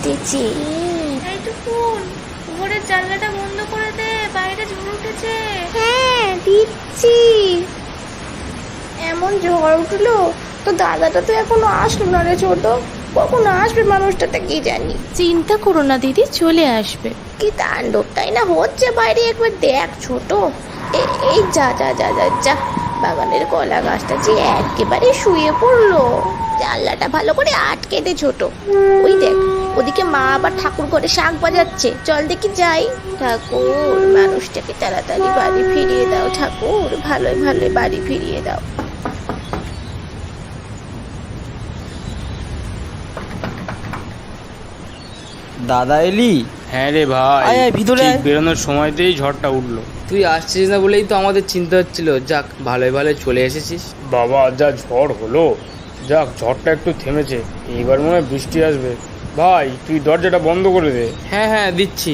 উঠেছে। এইটুকুন ঘরের জানলাটা বন্ধ করে দে, বাইরে ঝড় উঠেছে। হ্যাঁ দিচ্ছি। এমন ঝড় উঠলো, তো দাদাটা তো এখনো আসলো না রে ছোট। কখন আসবে মানুষটাতে কি জানি। চিন্তা করো না দিদি, চলে আসবে। কি তাণ্ডবটাই না হচ্ছে বাইরে, একবার দেখ ছোট। এই যা যা যা যা যা, বাগানের কলা গাছটা যে একেবারে শুয়ে পড়লো। জানলাটা ভালো করে আটকে দে ছোট। ওই দেখ, ওদিকে মা আবার ঠাকুর ঘরে শাঁখ বাজাচ্ছে, চল দেখি যাই। ঠাকুর, মানুষটাকে তাড়াতাড়ি বাড়ি ফিরিয়ে দাও ঠাকুর, ভালোই ভালোই বাড়ি ফিরিয়ে দাও। দাদা এলি? হ্যাঁ রে ভাই, আয় আয় ভিতরে ঠিক আয়। বেরোনোর সময়তেই ঝড়টা উঠলো। তুই আসছিস না বলেই তো আমাদের চিন্তা হচ্ছিল। যাক, ভালোই ভালোই চলে এসেছিস। বাবা যা ঝড় হলো, যাক ঝড়টা একটু থেমেছে। এইবার মনে হয় বৃষ্টি আসবে। ভাই তুই দরজাটা বন্ধ করে দে। হ্যাঁ হ্যাঁ দিচ্ছি।